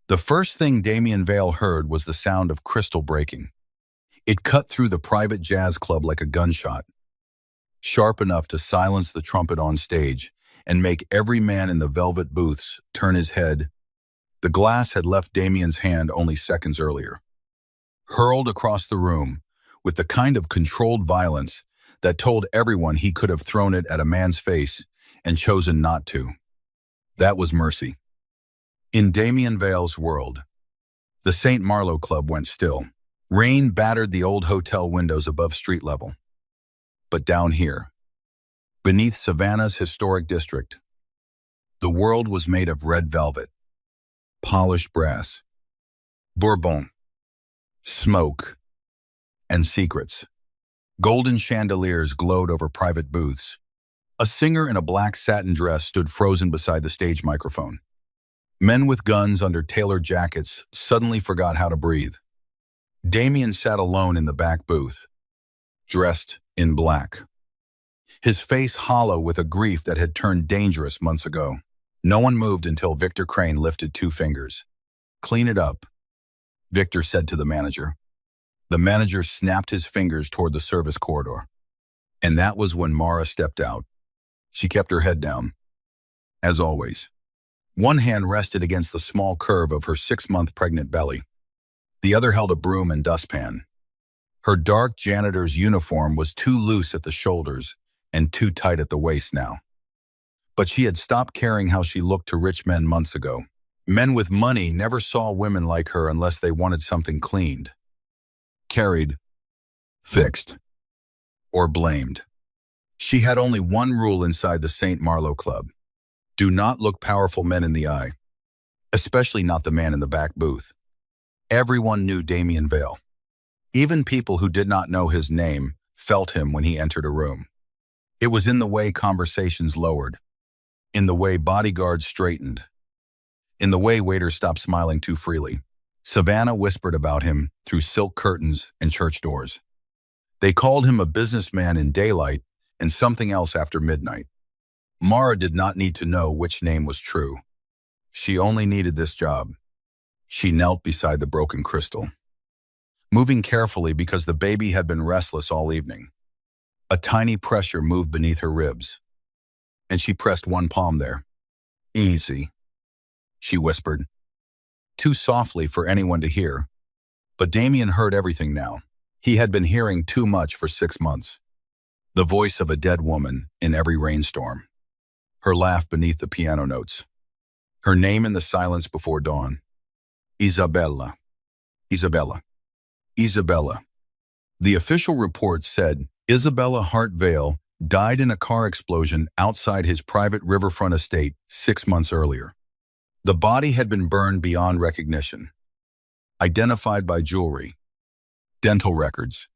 The first thing Damien Vale heard was the sound of crystal breaking. It cut through the private jazz club like a gunshot, sharp enough to silence the trumpet on stage and make every man in the velvet booths turn his head. The glass had left Damien's hand only seconds earlier, hurled across the room with the kind of controlled violence that told everyone he could have thrown it at a man's face and chosen not to. That was mercy. In Damien Vale's world, the St. Marlowe Club went still. Rain battered the old hotel windows above street level. But down here, beneath Savannah's historic district, the world was made of red velvet, polished brass, bourbon, smoke, and secrets. Golden chandeliers glowed over private booths. A singer in a black satin dress stood frozen beside the stage microphone. Men with guns under tailored jackets suddenly forgot how to breathe. Damien sat alone in the back booth, dressed in black, his face hollow with a grief that had turned dangerous months ago. No one moved until Victor Crane lifted 2 fingers. "Clean it up," Victor said to the manager. The manager snapped his fingers toward the service corridor. And that was when Mara stepped out. She kept her head down, as always. One hand rested against the small curve of her 6-month pregnant belly. The other held a broom and dustpan. Her dark janitor's uniform was too loose at the shoulders and too tight at the waist now. But she had stopped caring how she looked to rich men months ago. Men with money never saw women like her unless they wanted something cleaned, carried, fixed, or blamed. She had only one rule inside the St. Marlowe Club. Do not look powerful men in the eye, especially not the man in the back booth. Everyone knew Damien Vale. Even people who did not know his name felt him when he entered a room. It was in the way conversations lowered, in the way bodyguards straightened, in the way waiters stopped smiling too freely. Savannah whispered about him through silk curtains and church doors. They called him a businessman in daylight and something else after midnight. Mara did not need to know which name was true. She only needed this job. She knelt beside the broken crystal, moving carefully because the baby had been restless all evening. A tiny pressure moved beneath her ribs, and she pressed one palm there. "Easy," she whispered, too softly for anyone to hear. But Damien heard everything now. He had been hearing too much for 6 months. The voice of a dead woman in every rainstorm. Her laugh beneath the piano notes. Her name in the silence before dawn. Isabella. Isabella. Isabella. The official report said Isabella Hart Vale died in a car explosion outside his private riverfront estate 6 months earlier. The body had been burned beyond recognition, identified by jewelry, dental records,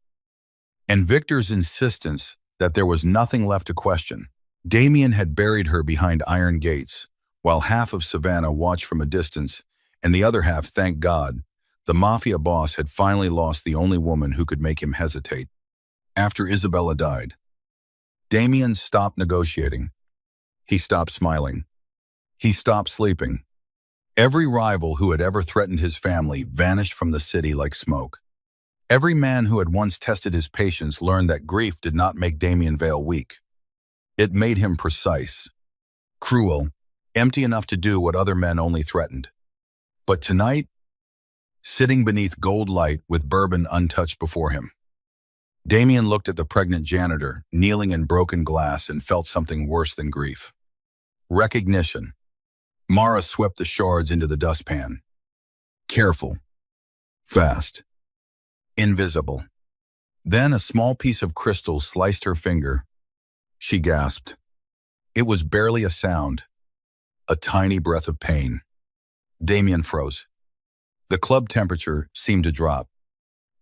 and Victor's insistence that there was nothing left to question. Damien had buried her behind iron gates, while half of Savannah watched from a distance, and the other half, thank God, the Mafia Boss had finally lost the only woman who could make him hesitate. After Isabella died, Damien stopped negotiating. He stopped smiling. He stopped sleeping. Every rival who had ever threatened his family vanished from the city like smoke. Every man who had once tested his patience learned that grief did not make Damien Vale weak. It made him precise, cruel, empty enough to do what other men only threatened. But tonight, sitting beneath gold light with bourbon untouched before him, Damien looked at the pregnant janitor, kneeling in broken glass, and felt something worse than grief. Recognition. Mara swept the shards into the dustpan. Careful. Fast. Invisible. Then a small piece of crystal sliced her finger. She gasped. It was barely a sound, a tiny breath of pain. Damien froze. The club temperature seemed to drop.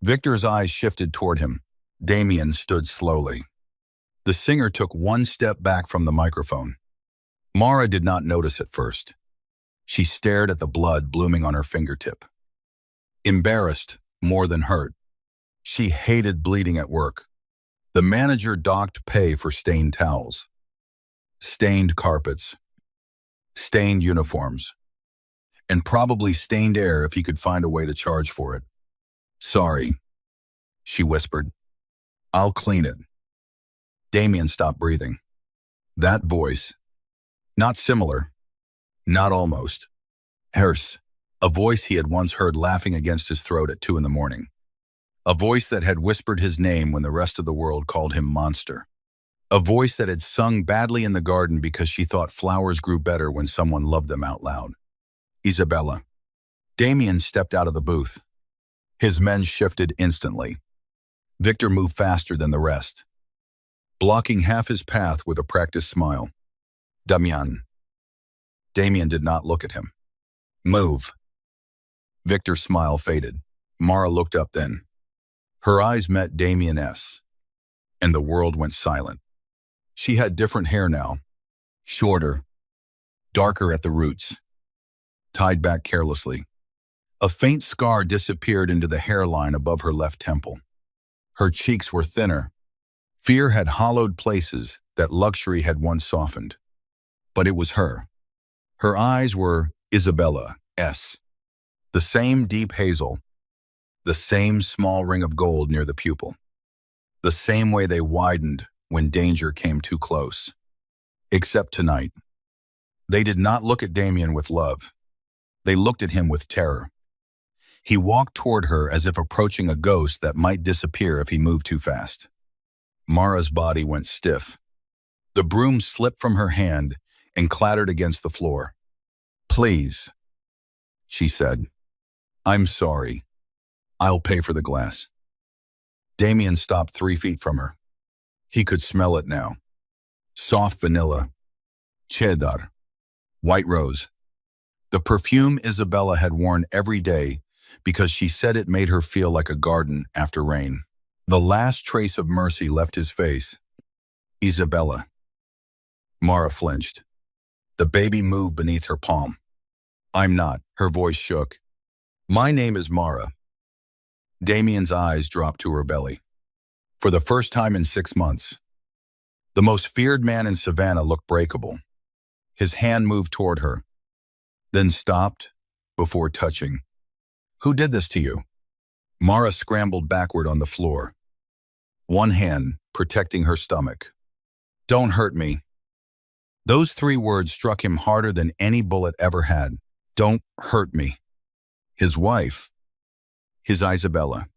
Victor's eyes shifted toward him. Damien stood slowly. The singer took one step back from the microphone. Mara did not notice at first. She stared at the blood blooming on her fingertip. Embarrassed more than hurt. She hated bleeding at work. The manager docked pay for stained towels, stained carpets, stained uniforms. and probably stained air if he could find a way to charge for it. Sorry, she whispered. I'll clean it. Damien stopped breathing. That voice, not similar, not almost. Hers, a voice he had once heard laughing against his throat at 2 in the morning. A voice that had whispered his name when the rest of the world called him monster. A voice that had sung badly in the garden because she thought flowers grew better when someone loved them out loud. Isabella. Damien stepped out of the booth. His men shifted instantly. Victor moved faster than the rest, blocking half his path with a practiced smile. Damien. Damien did not look at him. Move. Victor's smile faded. Mara looked up then. Her eyes met Damien's, and the world went silent. She had different hair now, shorter, darker at the roots, tied back carelessly. A faint scar disappeared into the hairline above her left temple. Her cheeks were thinner. Fear had hollowed places that luxury had once softened. But it was her. Her eyes were Isabella's. The same deep hazel, the same small ring of gold near the pupil, the same way they widened when danger came too close. Except tonight. They did not look at Damien with love. They looked at him with terror. He walked toward her as if approaching a ghost that might disappear if he moved too fast. Mara's body went stiff. The broom slipped from her hand and clattered against the floor. Please, she said. I'm sorry. I'll pay for the glass. Damien stopped 3 feet from her. He could smell it now. Soft vanilla, cheddar, white rose. The perfume Isabella had worn every day because she said it made her feel like a garden after rain. The last trace of mercy left his face. Isabella. Mara flinched. The baby moved beneath her palm. I'm not. Her voice shook. My name is Mara. Damien's eyes dropped to her belly. For the first time in 6 months, the most feared man in Savannah looked breakable. His hand moved toward her, then stopped before touching. Who did this to you? Mara scrambled backward on the floor, one hand protecting her stomach. Don't hurt me. Those 3 words struck him harder than any bullet ever had. Don't hurt me. His wife, his Isabella,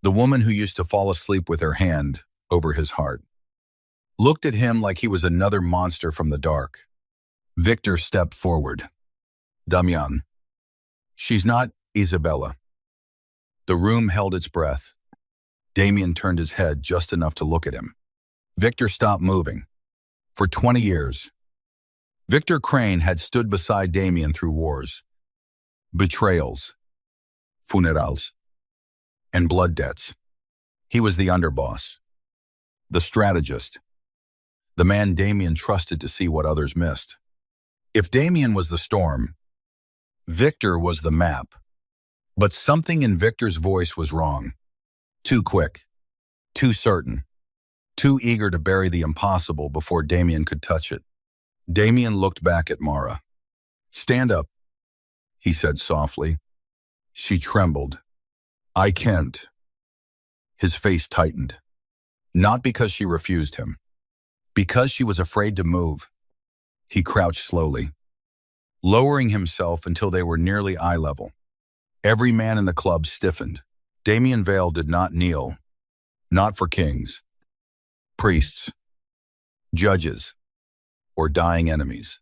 the woman who used to fall asleep with her hand over his heart, looked at him like he was another monster from the dark. Victor stepped forward. Damien. She's not Isabella. The room held its breath. Damien turned his head just enough to look at him. Victor stopped moving. For 20 years, Victor Crane had stood beside Damien through wars, betrayals, funerals, and blood debts. He was the underboss, the strategist, the man Damien trusted to see what others missed. If Damien was the storm, Victor was the map. But something in Victor's voice was wrong. Too quick, too certain, too eager to bury the impossible before Damien could touch it. Damien looked back at Mara. Stand up, he said softly. She trembled. I can't. His face tightened. Not because she refused him, because she was afraid to move. He crouched slowly, lowering himself until they were nearly eye level. Every man in the club stiffened. Damien Vale did not kneel, not for kings, priests, judges, or dying enemies.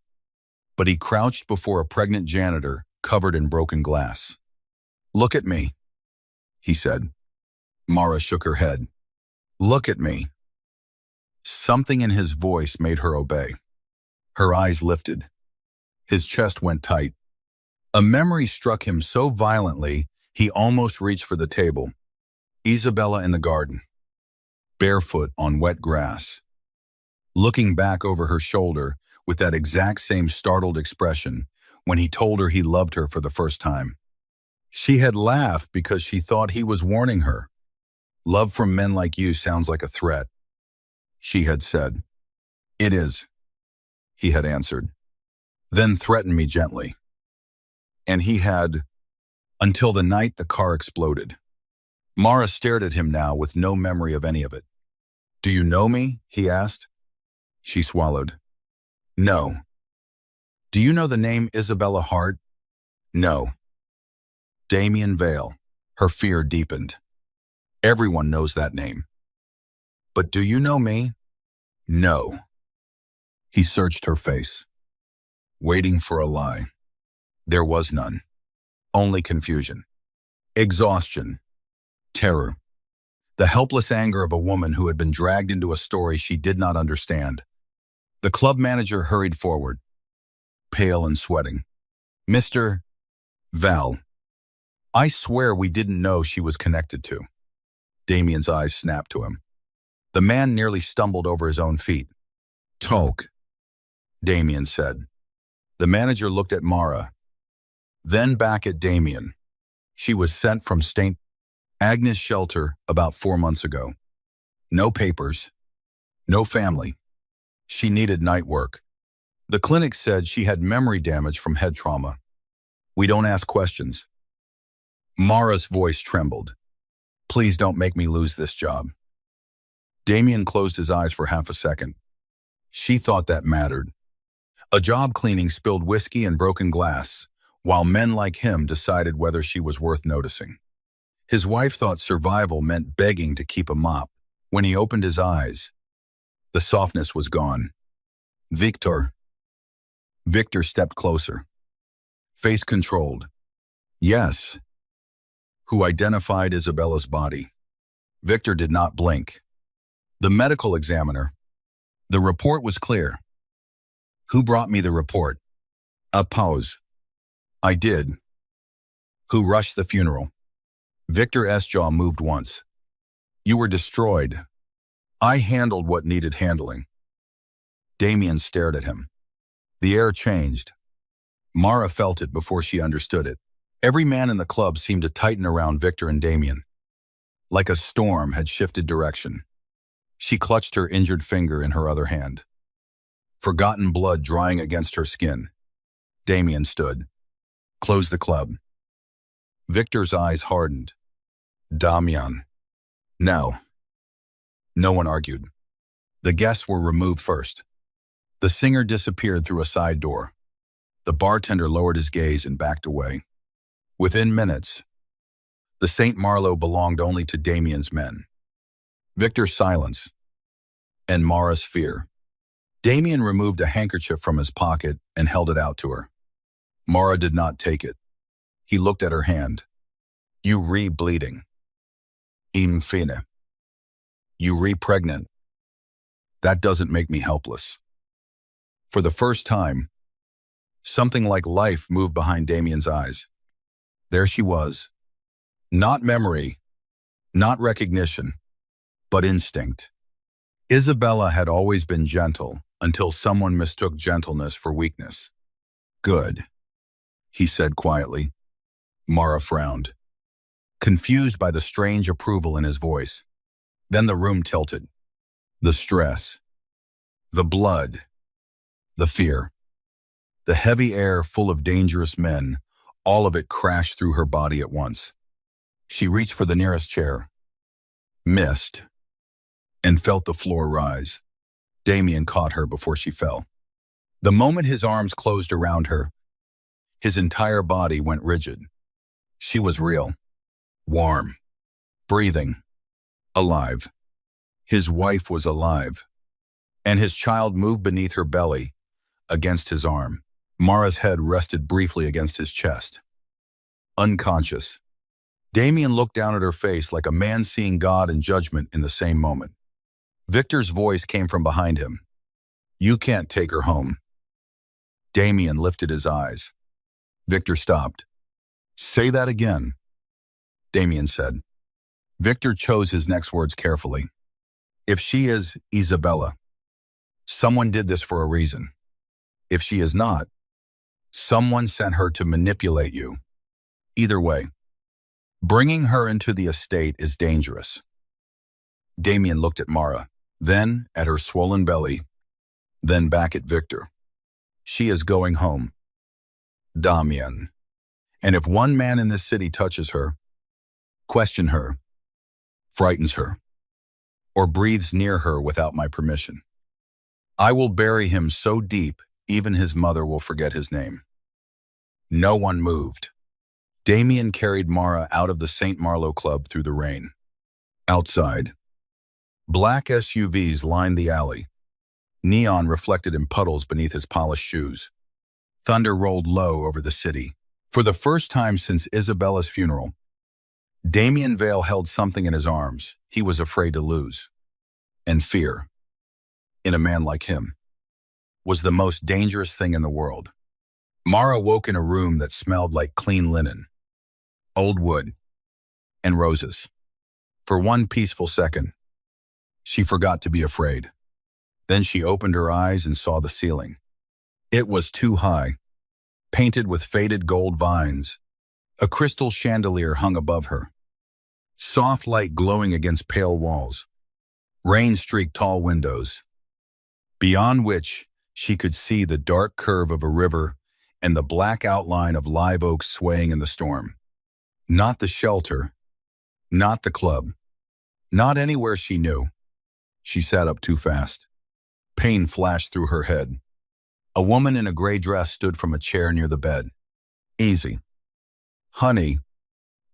But he crouched before a pregnant janitor covered in broken glass. Look at me, he said. Mara shook her head. Look at me. Something in his voice made her obey. Her eyes lifted. His chest went tight. A memory struck him so violently, he almost reached for the table. Isabella in the garden, barefoot on wet grass, looking back over her shoulder with that exact same startled expression when he told her he loved her for the first time. She had laughed because she thought he was warning her. Love from men like you sounds like a threat, she had said. It is, he had answered. Then threaten me gently. And he had, until the night the car exploded. Mara stared at him now with no memory of any of it. "Do you know me?" he asked. She swallowed. "No." "Do you know the name Isabella Hart?" "No." Damien Vale. Her fear deepened. "Everyone knows that name." "But do you know me?" "No." He searched her face, waiting for a lie. There was none. Only confusion, exhaustion, terror, the helpless anger of a woman who had been dragged into a story she did not understand. The club manager hurried forward, pale and sweating. "Mr. Val, I swear we didn't know she was connected to." Damien's eyes snapped to him. The man nearly stumbled over his own feet. "Talk," Damien said. The manager looked at Mara, then back at Damien. She was sent from St. Agnes shelter about 4 months ago. No papers, no family. She needed night work. The clinic said she had memory damage from head trauma. "We don't ask questions." Mara's voice trembled. "Please don't make me lose this job." Damien closed his eyes for half a second. She thought that mattered. A job cleaning spilled whiskey and broken glass, while men like him decided whether she was worth noticing. His wife thought survival meant begging to keep a mop. When he opened his eyes, the softness was gone. Victor stepped closer, face controlled. "Yes." "Who identified Isabella's body?" Victor did not blink. "The medical examiner. The report was clear." "Who brought me the report?" A pause. "I did." "Who rushed the funeral?" Victor's jaw moved once. "You were destroyed. I handled what needed handling." Damien stared at him. The air changed. Mara felt it before she understood it. Every man in the club seemed to tighten around Victor and Damien. Like a storm had shifted direction. She clutched her injured finger in her other hand, forgotten blood drying against her skin. Damien stood. "Close the club." Victor's eyes hardened. "Damian." "No." No one argued. The guests were removed first. The singer disappeared through a side door. The bartender lowered his gaze and backed away. Within minutes, the St. Marlowe belonged only to Damien's men. Victor's silence, and Mara's fear. Damien removed a handkerchief from his pocket and held it out to her. Mara did not take it. He looked at her hand. "You re-bleeding." "Infine." "You re-pregnant." "That doesn't make me helpless." For the first time, something like life moved behind Damien's eyes. There she was. Not memory, not recognition, but instinct. Isabella had always been gentle until someone mistook gentleness for weakness. "Good," he said quietly. Mara frowned, confused by the strange approval in his voice. Then the room tilted. The stress, the blood, the fear, the heavy air full of dangerous men, all of it crashed through her body at once. She reached for the nearest chair, missed, and felt the floor rise. Damien caught her before she fell. The moment his arms closed around her, his entire body went rigid. She was real, warm, breathing, alive. His wife was alive, and his child moved beneath her belly, against his arm. Mara's head rested briefly against his chest. Unconscious. Damien looked down at her face like a man seeing God and judgment in the same moment. Victor's voice came from behind him. "You can't take her home." Damien lifted his eyes. Victor stopped. "Say that again," Damien said. Victor chose his next words carefully. "If she is Isabella, someone did this for a reason. If she is not, someone sent her to manipulate you. Either way, bringing her into the estate is dangerous." Damien looked at Mara, then at her swollen belly, then back at Victor. "She is going home." "Damian." And if one man in this city touches her, questions her, frightens her, or breathes near her without my permission, I will bury him so deep even his mother will forget his name. No one moved. Damien carried Mara out of the St. Marlowe Club through the rain. Outside, black SUVs lined the alley. Neon reflected in puddles beneath his polished shoes. Thunder rolled low over the city. For the first time since Isabella's funeral, Damien Vale held something in his arms he was afraid to lose. And fear, in a man like him, was the most dangerous thing in the world. Mara woke in a room that smelled like clean linen, old wood, and roses. For one peaceful second, she forgot to be afraid. Then she opened her eyes and saw the ceiling. It was too high, painted with faded gold vines. A crystal chandelier hung above her, soft light glowing against pale walls. Rain-streaked tall windows, beyond which she could see the dark curve of a river and the black outline of live oaks swaying in the storm. Not the shelter, not the club, not anywhere she knew. She sat up too fast. Pain flashed through her head. A woman in a gray dress stood from a chair near the bed. Easy. Honey,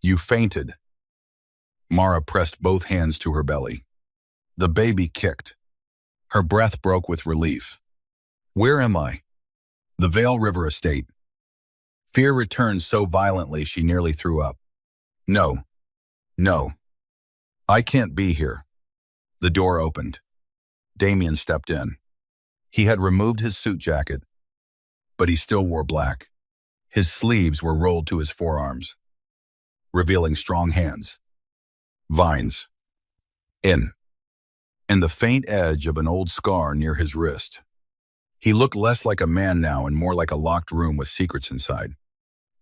you fainted. Mara pressed both hands to her belly. The baby kicked. Her breath broke with relief. Where am I? The Vale River Estate. Fear returned so violently she nearly threw up. No. No. I can't be here. The door opened. Damien stepped in. He had removed his suit jacket, but he still wore black. His sleeves were rolled to his forearms, revealing strong hands. Vines. In. And the faint edge of an old scar near his wrist. He looked less like a man now and more like a locked room with secrets inside.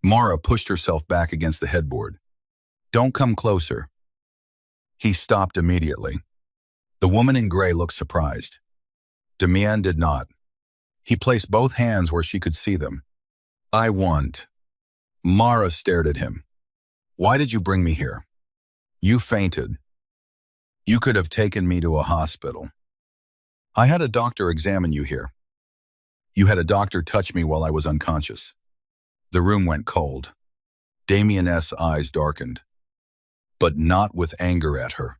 Mara pushed herself back against the headboard. Don't come closer. He stopped immediately. The woman in gray looked surprised. Damien did not. He placed both hands where she could see them. I want. Mara stared at him. Why did you bring me here? You fainted. You could have taken me to a hospital. I had a doctor examine you here. You had a doctor touch me while I was unconscious. The room went cold. Damien's eyes darkened, but not with anger at her.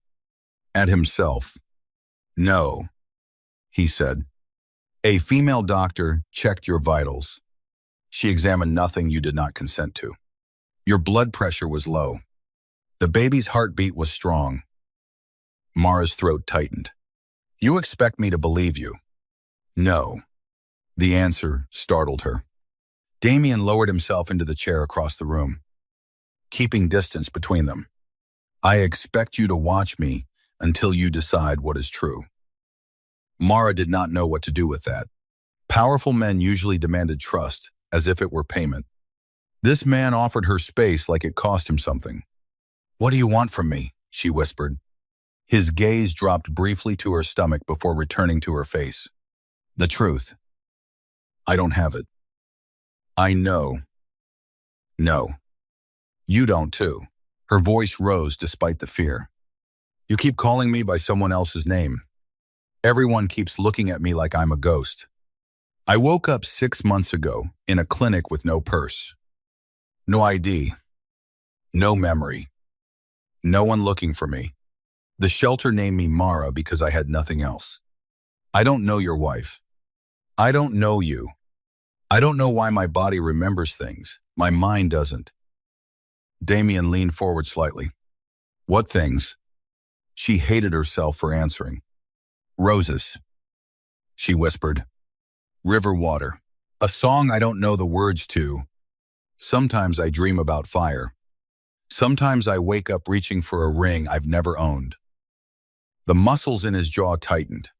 At himself. No, he said. A female doctor checked your vitals. She examined nothing you did not consent to. Your blood pressure was low. The baby's heartbeat was strong. Mara's throat tightened. You expect me to believe you? No. The answer startled her. Damien lowered himself into the chair across the room, keeping distance between them. I expect you to watch me until you decide what is true. Mara did not know what to do with that. Powerful men usually demanded trust, as if it were payment. This man offered her space like it cost him something. What do you want from me? She whispered. His gaze dropped briefly to her stomach before returning to her face. The truth. I don't have it. I know. No. You don't too. Her voice rose despite the fear. You keep calling me by someone else's name. Everyone keeps looking at me like I'm a ghost. I woke up 6 months ago in a clinic with no purse. No ID. No memory. No one looking for me. The shelter named me Mara because I had nothing else. I don't know your wife. I don't know you. I don't know why my body remembers things. My mind doesn't. Damien leaned forward slightly. What things? She hated herself for answering. Roses, she whispered. River water. A song I don't know the words to. Sometimes I dream about fire. Sometimes I wake up reaching for a ring I've never owned. The muscles in his jaw tightened.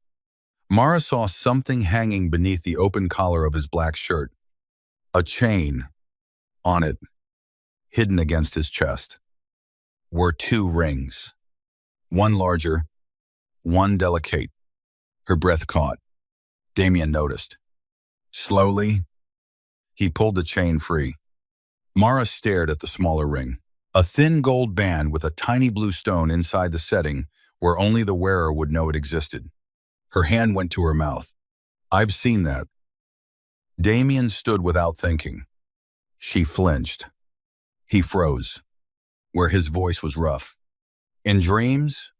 Mara saw something hanging beneath the open collar of his black shirt. A chain. On it, hidden against his chest, were 2 rings. One larger, one delicate. Her breath caught. Damien noticed. Slowly, he pulled the chain free. Mara stared at the smaller ring. A thin gold band with a tiny blue stone inside the setting where only the wearer would know it existed. Her hand went to her mouth. I've seen that. Damien stood without thinking. She flinched. He froze, where his voice was rough. In dreams,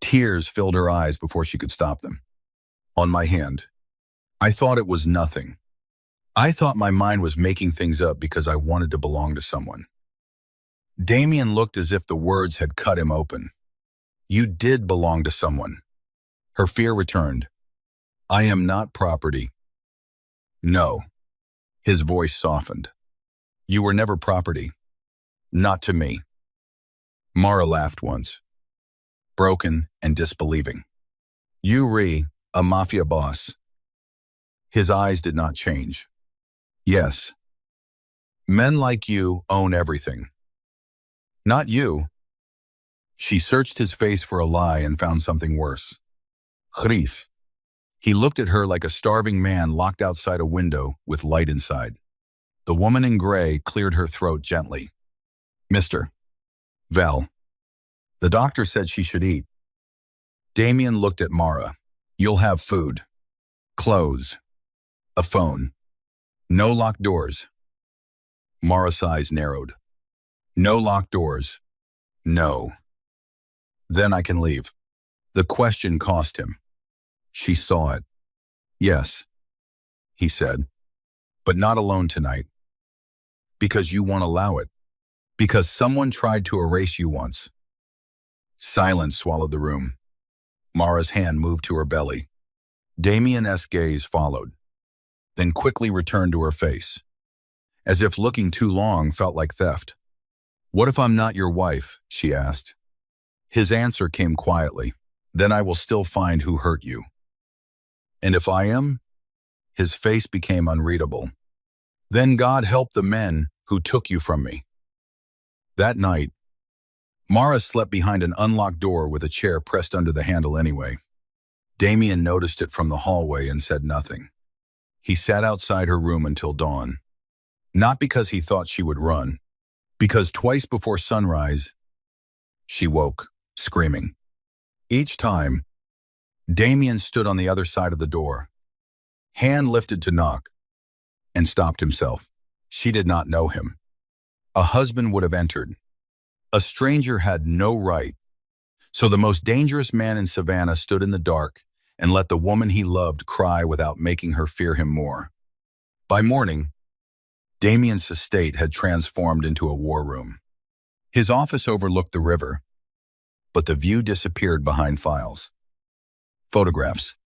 tears filled her eyes before she could stop them. On my hand. I thought it was nothing. I thought my mind was making things up because I wanted to belong to someone. Damien looked as if the words had cut him open. You did belong to someone. Her fear returned. I am not property. No. His voice softened. You were never property. Not to me. Mara laughed once, broken and disbelieving. You a mafia boss. His eyes did not change. Yes. Men like you own everything. Not you. She searched his face for a lie and found something worse. Grief. He looked at her like a starving man locked outside a window with light inside. The woman in gray cleared her throat gently. Mr. Val. The doctor said she should eat. Damien looked at Mara. You'll have food. Clothes. A phone. No locked doors. Mara's eyes narrowed. No locked doors. No. Then I can leave. The question cost him. She saw it. Yes, he said, but not alone tonight. Because you won't allow it. Because someone tried to erase you once. Silence swallowed the room. Mara's hand moved to her belly. Damien's gaze followed, then quickly returned to her face, as if looking too long felt like theft. What if I'm not your wife? She asked. His answer came quietly. Then I will still find who hurt you. And if I am? His face became unreadable. Then God help the men who took you from me. That night, Mara slept behind an unlocked door with a chair pressed under the handle anyway. Damien noticed it from the hallway and said nothing. He sat outside her room until dawn. Not because he thought she would run, because twice before sunrise, she woke, screaming. Each time, Damien stood on the other side of the door, hand lifted to knock, and stopped himself. She did not know him. A husband would have entered. A stranger had no right. So the most dangerous man in Savannah stood in the dark and let the woman he loved cry without making her fear him more. By morning, Damien's estate had transformed into a war room. His office overlooked the river, but the view disappeared behind files. Photographs,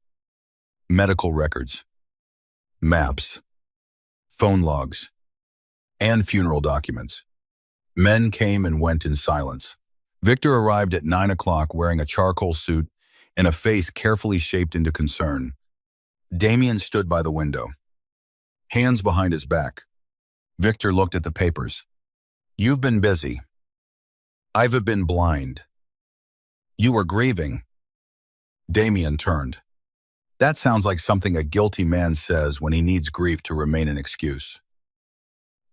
medical records, maps, phone logs, and funeral documents. Men came and went in silence. Victor arrived at 9 o'clock wearing a charcoal suit and a face carefully shaped into concern. Damien stood by the window, hands behind his back. Victor looked at the papers. You've been busy. I've been blind. You were grieving. Damien turned. That sounds like something a guilty man says when he needs grief to remain an excuse.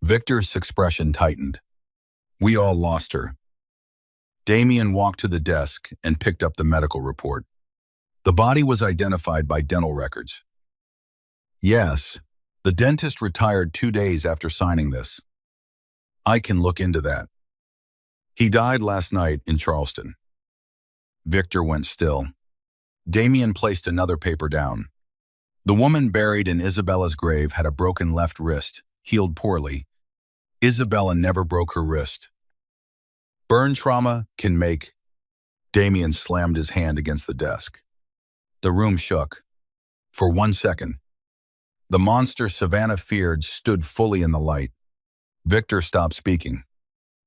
Victor's expression tightened. We all lost her. Damien walked to the desk and picked up the medical report. The body was identified by dental records. Yes, the dentist retired 2 days after signing this. I can look into that. He died last night in Charleston. Victor went still. Damien placed another paper down. The woman buried in Isabella's grave had a broken left wrist, healed poorly. Isabella never broke her wrist. Burn trauma can make... Damien slammed his hand against the desk. The room shook. For 1 second. The monster Savannah feared stood fully in the light. Victor stopped speaking.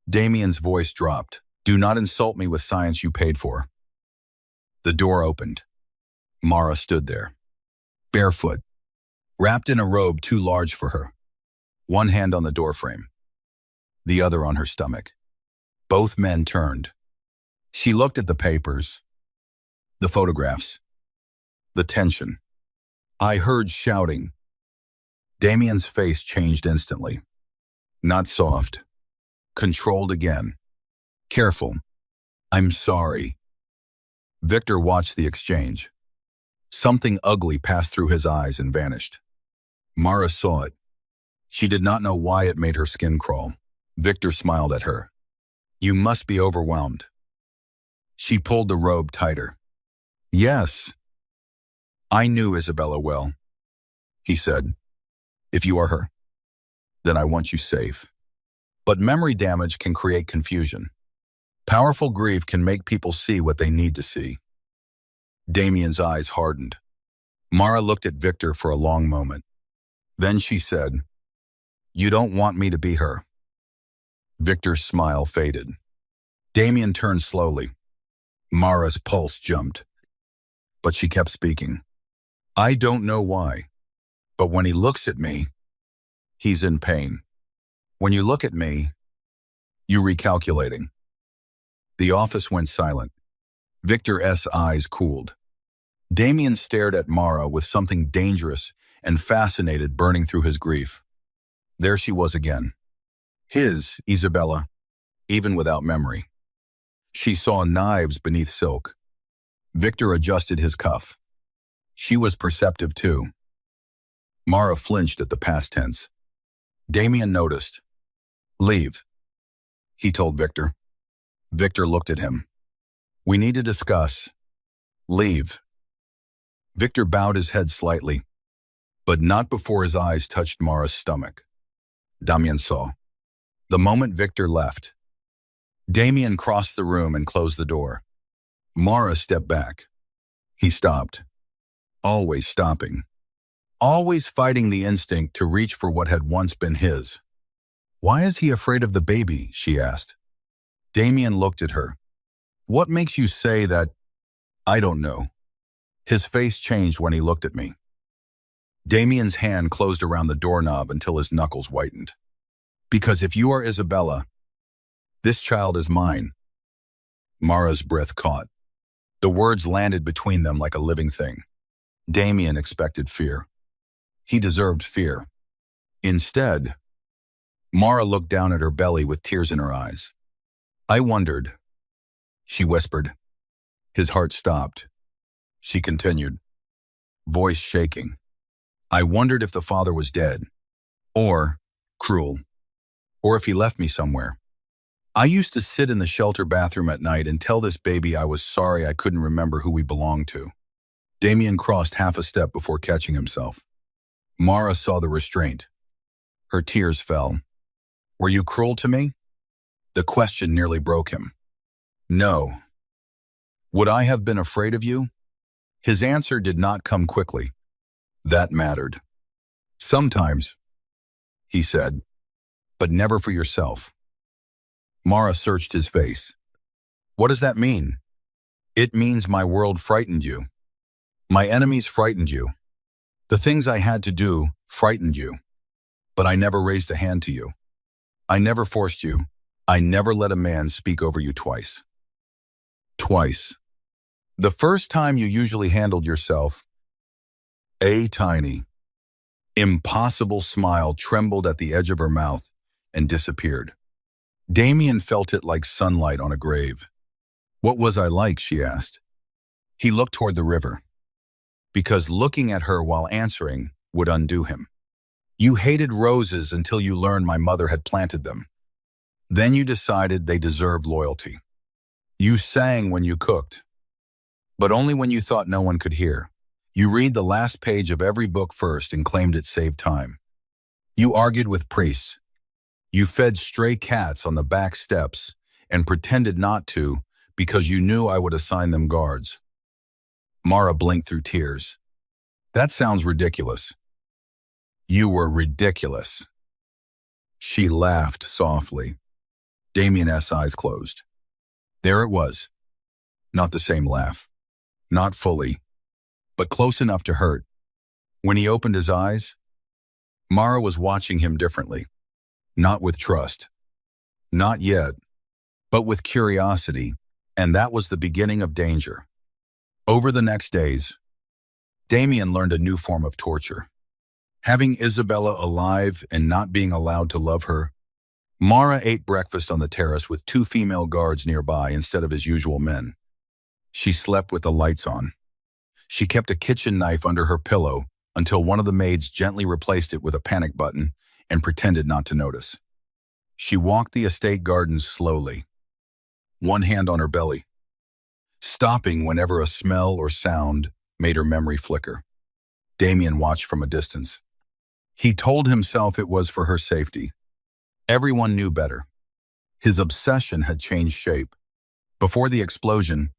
Damien's voice dropped. Do not insult me with science you paid for. The door opened. Mara stood there, barefoot, wrapped in a robe too large for her. One hand on the doorframe, the other on her stomach. Both men turned. She looked at the papers, the photographs, the tension. I heard shouting. Damien's face changed instantly. Not soft. Controlled again. Careful. I'm sorry. Victor watched the exchange. Something ugly passed through his eyes and vanished. Mara saw it. She did not know why it made her skin crawl. Victor smiled at her. You must be overwhelmed. She pulled the robe tighter. Yes. I knew Isabella well, he said. If you are her, then I want you safe. But memory damage can create confusion. Powerful grief can make people see what they need to see. Damien's eyes hardened. Mara looked at Victor for a long moment. Then she said, You don't want me to be her. Victor's smile faded. Damien turned slowly. Mara's pulse jumped. But she kept speaking. I don't know why, but when he looks at me, he's in pain. When you look at me, you're recalculating. The office went silent. Victor's eyes cooled. Damien stared at Mara with something dangerous and fascinated burning through his grief. There she was again. His Isabella, even without memory. She saw knives beneath silk. Victor adjusted his cuff. She was perceptive too. Mara flinched at the past tense. Damien noticed. Leave, he told Victor. Victor looked at him. We need to discuss. Leave. Victor bowed his head slightly, but not before his eyes touched Mara's stomach. Damien saw. The moment Victor left, Damien crossed the room and closed the door. Mara stepped back. He stopped. Always stopping. Always fighting the instinct to reach for what had once been his. Why is he afraid of the baby? She asked. Damien looked at her. What makes you say that? I don't know. His face changed when he looked at me. Damien's hand closed around the doorknob until his knuckles whitened. Because if you are Isabella, this child is mine. Mara's breath caught. The words landed between them like a living thing. Damien expected fear. He deserved fear. Instead, Mara looked down at her belly with tears in her eyes. I wondered, she whispered. His heart stopped. She continued, voice shaking. I wondered if the father was dead, or cruel, or if he left me somewhere. I used to sit in the shelter bathroom at night and tell this baby I was sorry I couldn't remember who we belonged to. Damien crossed half a step before catching himself. Mara saw the restraint. Her tears fell. Were you cruel to me? The question nearly broke him. No. Would I have been afraid of you? His answer did not come quickly. That mattered. Sometimes, he said, but never for yourself. Mara searched his face. What does that mean? It means my world frightened you. My enemies frightened you. The things I had to do frightened you. But I never raised a hand to you. I never forced you. I never let a man speak over you twice. Twice. The first time you usually handled yourself. A tiny, impossible smile trembled at the edge of her mouth and disappeared. Damien felt it like sunlight on a grave. What was I like? She asked. He looked toward the river. Because looking at her while answering would undo him. You hated roses until you learned my mother had planted them. Then you decided they deserved loyalty. You sang when you cooked, but only when you thought no one could hear. You read the last page of every book first and claimed it saved time. You argued with priests. You fed stray cats on the back steps and pretended not to because you knew I would assign them guards. Mara blinked through tears. That sounds ridiculous. You were ridiculous. She laughed softly. Damien's eyes closed. There it was. Not the same laugh. Not fully, but close enough to hurt. When he opened his eyes, Mara was watching him differently. Not with trust. Not yet, but with curiosity, and that was the beginning of danger. Over the next days, Damien learned a new form of torture. Having Isabella alive and not being allowed to love her Mara ate breakfast on the terrace with two female guards nearby instead of his usual men. She slept with the lights on. She kept a kitchen knife under her pillow until one of the maids gently replaced it with a panic button and pretended not to notice. She walked the estate gardens slowly, one hand on her belly, stopping whenever a smell or sound made her memory flicker. Damien watched from a distance. He told himself it was for her safety. Everyone knew better. His obsession had changed shape. Before the explosion,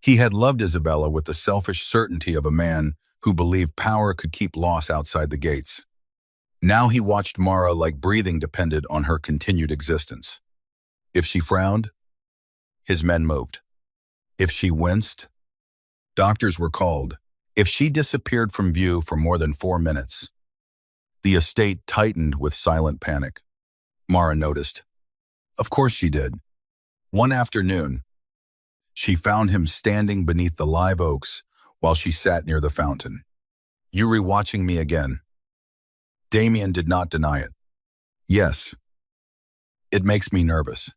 he had loved Isabella with the selfish certainty of a man who believed power could keep loss outside the gates. Now he watched Mara like breathing depended on her continued existence. If she frowned, his men moved. If she winced, doctors were called. If she disappeared from view for more than 4 minutes, the estate tightened with silent panic. Mara noticed. Of course she did. One afternoon, she found him standing beneath the live oaks while she sat near the fountain. "You rewatching me again?" Damien did not deny it. "Yes. It makes me nervous."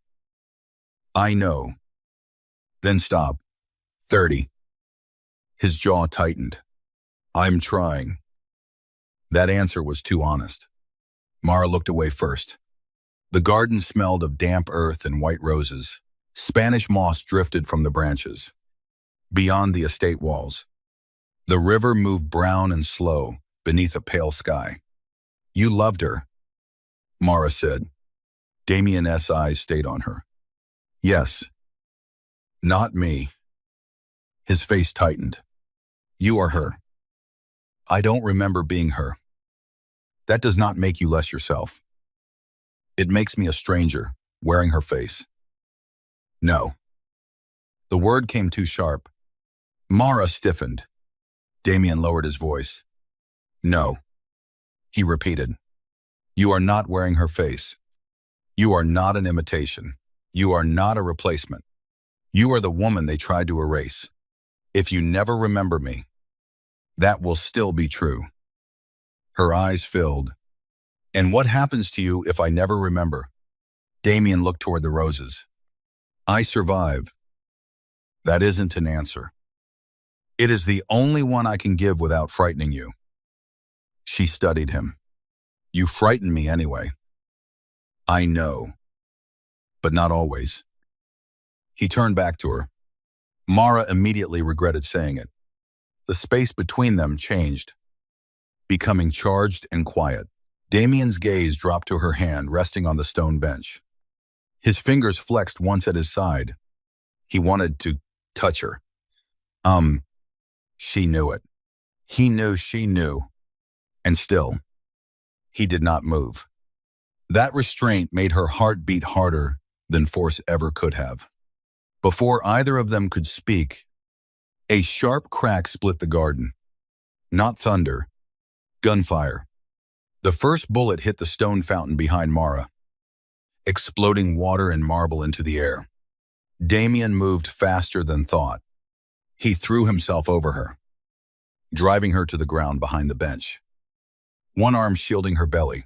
"I know." "Then stop." 30. His jaw tightened. "I'm trying." That answer was too honest. Mara looked away first. The garden smelled of damp earth and white roses. Spanish moss drifted from the branches. Beyond the estate walls, the river moved brown and slow beneath a pale sky. "You loved her," Mara said. Damien's eyes stayed on her. "Yes." "Not me." His face tightened. "You are her." "I don't remember being her." "That does not make you less yourself." "It makes me a stranger, wearing her face." "No." The word came too sharp. Mara stiffened. Damien lowered his voice. "No." He repeated. "You are not wearing her face. You are not an imitation. You are not a replacement. You are the woman they tried to erase. If you never remember me, that will still be true." Her eyes filled. "And what happens to you if I never remember?" Damien looked toward the roses. "I survive." "That isn't an answer. It is the only one I can give without frightening you." She studied him. "You frighten me anyway." "I know. But not always." He turned back to her. Mara immediately regretted saying it. The space between them changed, becoming charged and quiet. Damien's gaze dropped to her hand resting on the stone bench. His fingers flexed once at his side. He wanted to touch her. She knew it. He knew she knew. And still, he did not move. That restraint made her heart beat harder than force ever could have. Before either of them could speak, a sharp crack split the garden. Not thunder, gunfire. The first bullet hit the stone fountain behind Mara, exploding water and marble into the air. Damien moved faster than thought. He threw himself over her, driving her to the ground behind the bench, one arm shielding her belly,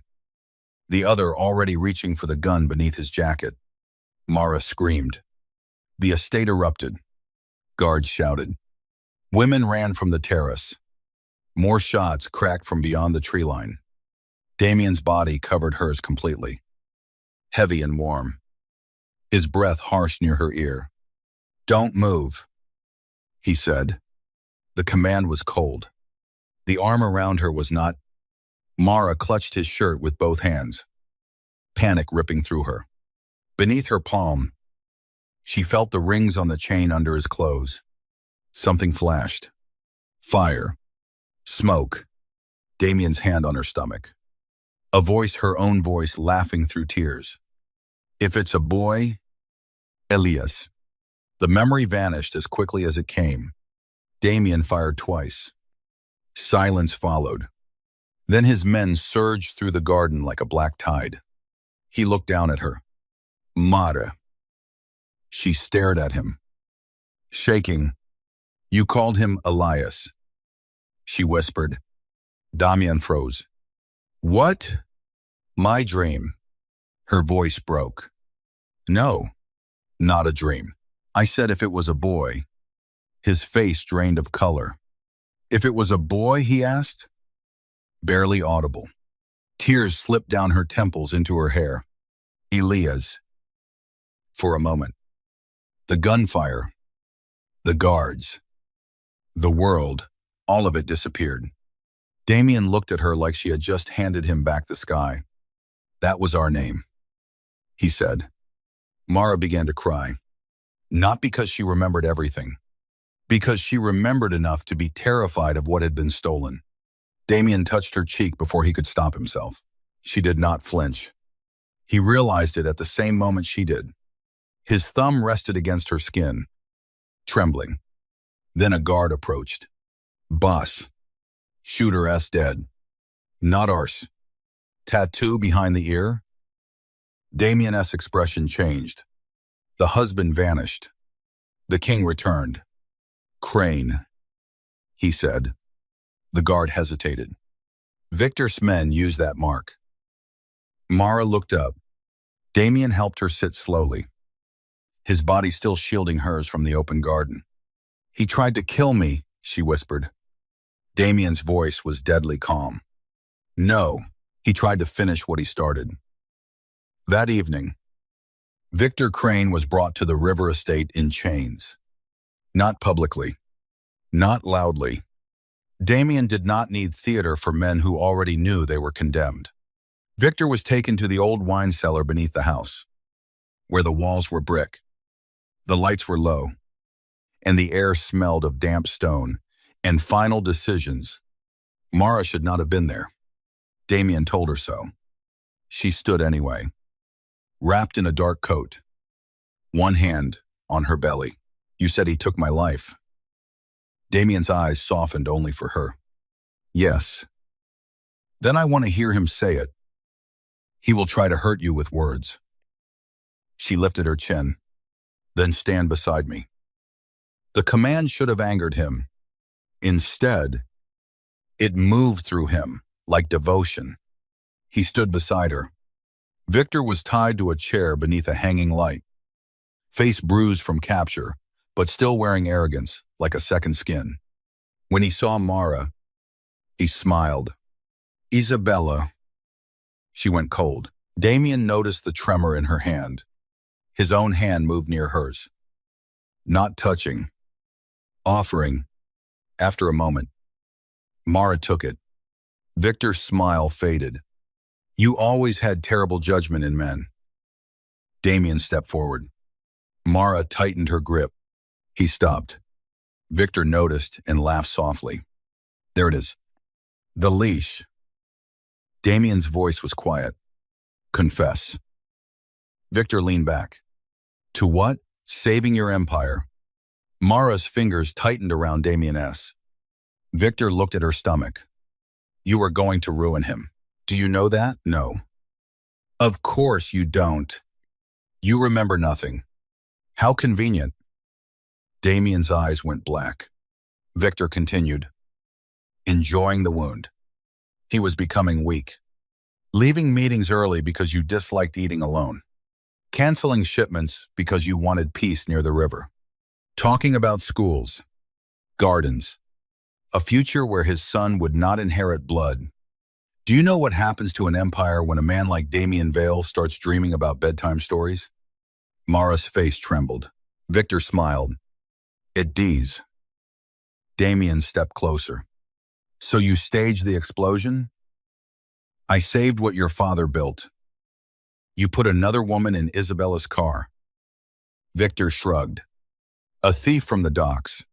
the other already reaching for the gun beneath his jacket. Mara screamed. The estate erupted. Guards shouted. Women ran from the terrace. More shots cracked from beyond the tree line. Damien's body covered hers completely, heavy and warm, his breath harsh near her ear. "Don't move," he said. The command was cold. The arm around her was not. Mara clutched his shirt with both hands, panic ripping through her. Beneath her palm, she felt the rings on the chain under his clothes. Something flashed. Fire. Smoke. Damien's hand on her stomach. A voice, her own voice, laughing through tears. "If it's a boy, Elias." The memory vanished as quickly as it came. Damien fired twice. Silence followed. Then his men surged through the garden like a black tide. He looked down at her. "Mara." She stared at him, shaking. "You called him Elias," she whispered. Damien froze. "What?" "My dream." Her voice broke. No, not a dream. I said if it was a boy. His face drained of color. If it was a boy, he asked. Barely audible. Tears slipped down her temples into her hair. Elias. For a moment. The gunfire. The guards. The world. All of it disappeared. Damien looked at her like she had just handed him back the sky. That was our name, he said. Mara began to cry. Not because she remembered everything. Because she remembered enough to be terrified of what had been stolen. Damien touched her cheek before he could stop himself. She did not flinch. He realized it at the same moment she did. His thumb rested against her skin, trembling. Then a guard approached. Boss. Shooter S dead. Not ours. Tattoo behind the ear? Damien S' expression changed. The husband vanished. The king returned. Crane, he said. The guard hesitated. Victor's men used that mark. Mara looked up. Damien helped her sit slowly, his body still shielding hers from the open garden. He tried to kill me, she whispered. Damien's voice was deadly calm. No, he tried to finish what he started. That evening, Victor Crane was brought to the River Estate in chains. Not publicly. Not loudly. Damien did not need theater for men who already knew they were condemned. Victor was taken to the old wine cellar beneath the house, where the walls were brick, the lights were low, and the air smelled of damp stone and final decisions. Mara should not have been there. Damien told her so. She stood anyway, wrapped in a dark coat, one hand on her belly. You said he took my life. Damien's eyes softened only for her. Yes. Then I want to hear him say it. He will try to hurt you with words. She lifted her chin. Then stand beside me. The command should have angered him. Instead, it moved through him like devotion. He stood beside her. Victor was tied to a chair beneath a hanging light, face bruised from capture, but still wearing arrogance like a second skin. When he saw Mara, he smiled. Isabella. She went cold. Damien noticed the tremor in her hand. His own hand moved near hers. Not touching. Offering. After a moment, Mara took it. Victor's smile faded. You always had terrible judgment in men. Damien stepped forward. Mara tightened her grip. He stopped. Victor noticed and laughed softly. There it is. The leash. Damien's voice was quiet. Confess. Victor leaned back. To what? Saving your empire. Mara's fingers tightened around Damien S. Victor looked at her stomach. You are going to ruin him. Do you know that? No. Of course you don't. You remember nothing. How convenient. Damien's eyes went black. Victor continued. Enjoying the wound. He was becoming weak. Leaving meetings early because you disliked eating alone. Canceling shipments because you wanted peace near the river. Talking about schools, gardens, a future where his son would not inherit blood. Do you know what happens to an empire when a man like Damien Vale starts dreaming about bedtime stories? Mara's face trembled. Victor smiled. It does. Damien stepped closer. So you staged the explosion? I saved what your father built. You put another woman in Isabella's car. Victor shrugged. A thief from the docks.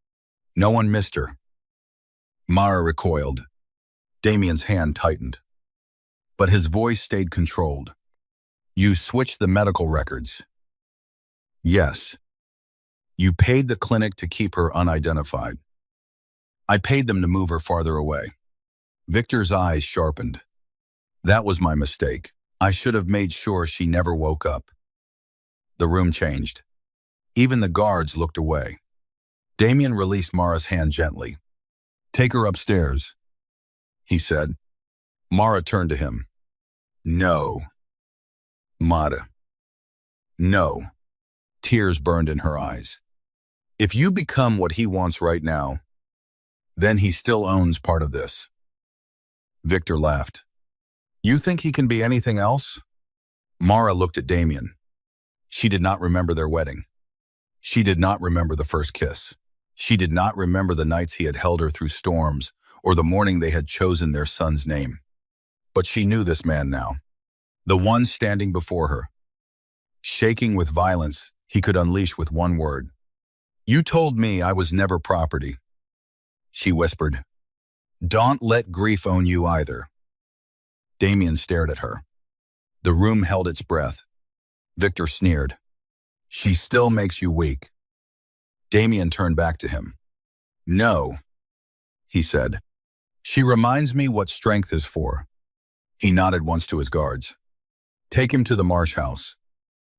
No one missed her. Mara recoiled. Damien's hand tightened. But his voice stayed controlled. You switched the medical records. Yes. You paid the clinic to keep her unidentified. I paid them to move her farther away. Victor's eyes sharpened. That was my mistake. I should have made sure she never woke up. The room changed. Even the guards looked away. Damien released Mara's hand gently. Take her upstairs, he said. Mara turned to him. No. Mata. No. Tears burned in her eyes. If you become what he wants right now, then he still owns part of this. Victor laughed. You think he can be anything else? Mara looked at Damien. She did not remember their wedding. She did not remember the first kiss. She did not remember the nights he had held her through storms or the morning they had chosen their son's name. But she knew this man now. The one standing before her. Shaking with violence, he could unleash with one word. You told me I was never property. She whispered. Don't let grief own you either. Damien stared at her. The room held its breath. Victor sneered. She still makes you weak. Damien turned back to him. No, he said. She reminds me what strength is for. He nodded once to his guards. Take him to the Marsh house.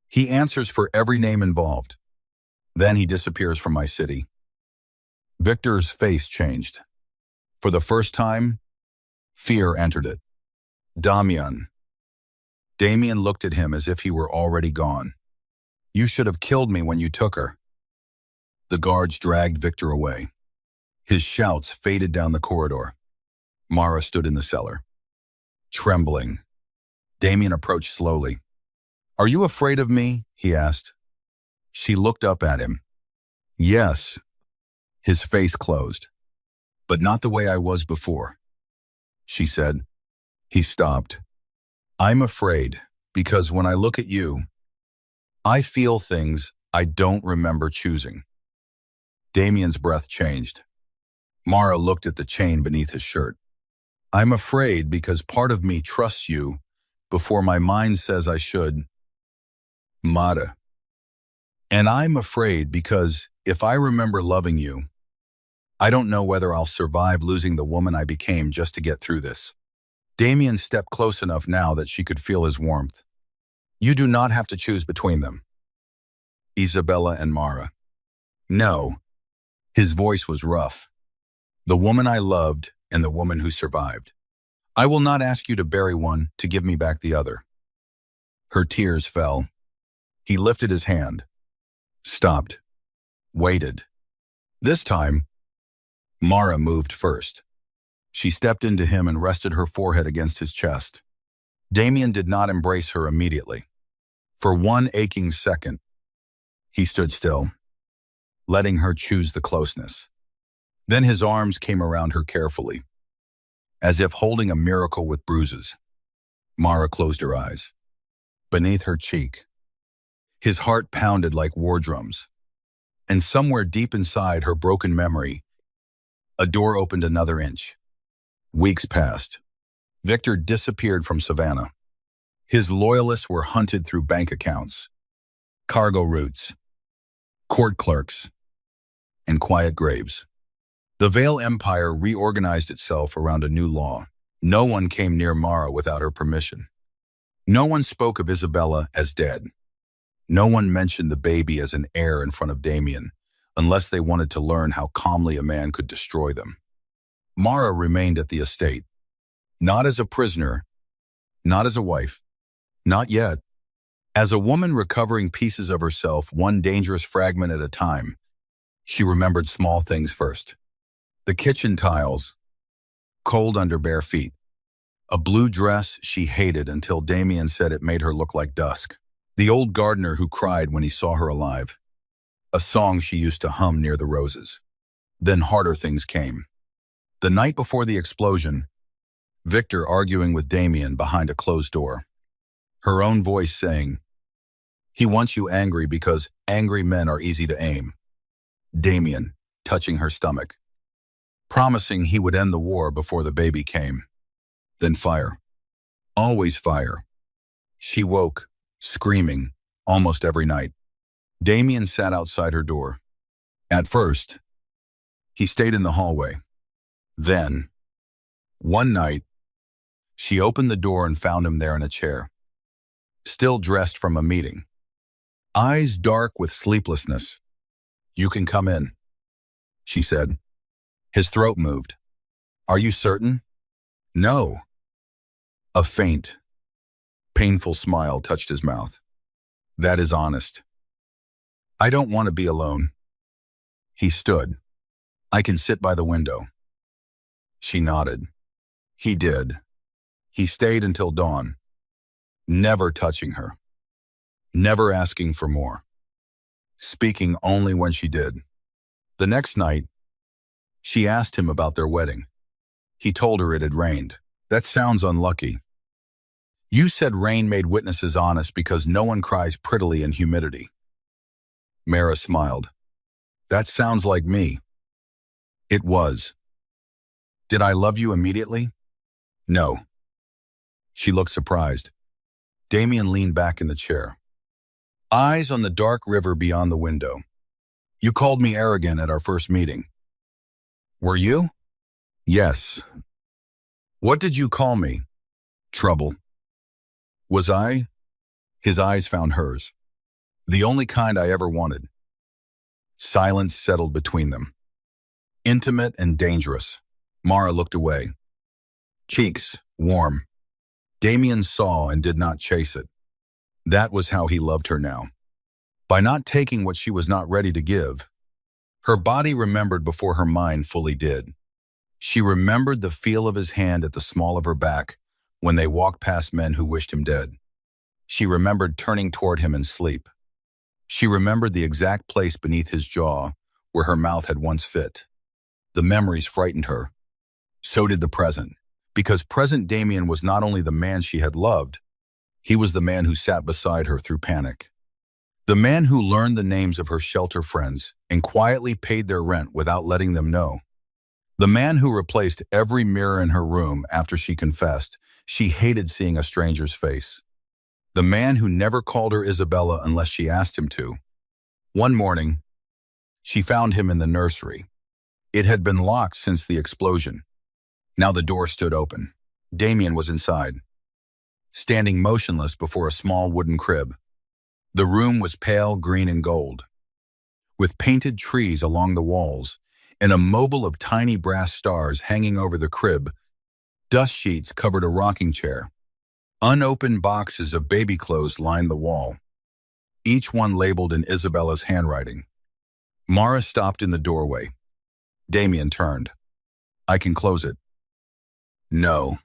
He answers for every name involved. Then he disappears from my city. Victor's face changed. For the first time, fear entered it. Damien. Damien looked at him as if he were already gone. You should have killed me when you took her. The guards dragged Victor away. His shouts faded down the corridor. Mara stood in the cellar. Trembling. Damien approached slowly. Are you afraid of me? He asked. She looked up at him. Yes. His face closed. But not the way I was before, she said. He stopped. I'm afraid because when I look at you, I feel things I don't remember choosing. Damien's breath changed. Mara looked at the chain beneath his shirt. I'm afraid because part of me trusts you before my mind says I should. Mata. And I'm afraid because if I remember loving you, I don't know whether I'll survive losing the woman I became just to get through this. Damien stepped close enough now that she could feel his warmth. You do not have to choose between them. Isabella and Mara. No. His voice was rough. The woman I loved and the woman who survived. I will not ask you to bury one to give me back the other. Her tears fell. He lifted his hand. Stopped. Waited. This time, Mara moved first. She stepped into him and rested her forehead against his chest. Damien did not embrace her immediately. For one aching second, he stood still, letting her choose the closeness. Then his arms came around her carefully, as if holding a miracle with bruises. Mara closed her eyes. Beneath her cheek, his heart pounded like war drums. And somewhere deep inside her broken memory, a door opened another inch. Weeks passed. Victor disappeared from Savannah. His loyalists were hunted through bank accounts, cargo routes, court clerks, and quiet graves. The Vale Empire reorganized itself around a new law. No one came near Mara without her permission. No one spoke of Isabella as dead. No one mentioned the baby as an heir in front of Damien, unless they wanted to learn how calmly a man could destroy them. Mara remained at the estate, not as a prisoner, not as a wife, not yet. As a woman recovering pieces of herself, one dangerous fragment at a time, she remembered small things first. The kitchen tiles, cold under bare feet. A blue dress she hated until Damien said it made her look like dusk. The old gardener who cried when he saw her alive. A song she used to hum near the roses. Then harder things came. The night before the explosion, Victor arguing with Damien behind a closed door. Her own voice saying, he wants you angry because angry men are easy to aim. Damien touching her stomach, promising he would end the war before the baby came. Then fire. Always fire. She woke, screaming, almost every night. Damien sat outside her door. At first, he stayed in the hallway. Then, one night, she opened the door and found him there in a chair, still dressed from a meeting. Eyes dark with sleeplessness. You can come in, she said. His throat moved. Are you certain? No. A faint, painful smile touched his mouth. That is honest. I don't want to be alone. He stood. I can sit by the window. She nodded. He did. He stayed until dawn, never touching her, never asking for more, speaking only when she did. The next night, she asked him about their wedding. He told her it had rained. That sounds unlucky. You said rain made witnesses honest because no one cries prettily in humidity. Mara smiled. That sounds like me. It was. Did I love you immediately? No. She looked surprised. Damien leaned back in the chair. Eyes on the dark river beyond the window. You called me arrogant at our first meeting. Were you? Yes. What did you call me? Trouble. Was I? His eyes found hers. The only kind I ever wanted. Silence settled between them. Intimate and dangerous. Mara looked away. Cheeks, warm. Damien saw and did not chase it. That was how he loved her now. By not taking what she was not ready to give. Her body remembered before her mind fully did. She remembered the feel of his hand at the small of her back when they walked past men who wished him dead. She remembered turning toward him in sleep. She remembered the exact place beneath his jaw where her mouth had once fit. The memories frightened her. So did the present, because present Damien was not only the man she had loved, he was the man who sat beside her through panic. The man who learned the names of her shelter friends and quietly paid their rent without letting them know. The man who replaced every mirror in her room after she confessed she hated seeing a stranger's face. The man who never called her Isabella unless she asked him to. One morning, she found him in the nursery. It had been locked since the explosion. Now the door stood open. Damien was inside, standing motionless before a small wooden crib. The room was pale green and gold, with painted trees along the walls and a mobile of tiny brass stars hanging over the crib. Dust sheets covered a rocking chair. Unopened boxes of baby clothes lined the wall, each one labeled in Isabella's handwriting. Mara stopped in the doorway. Damien turned. I can close it. No.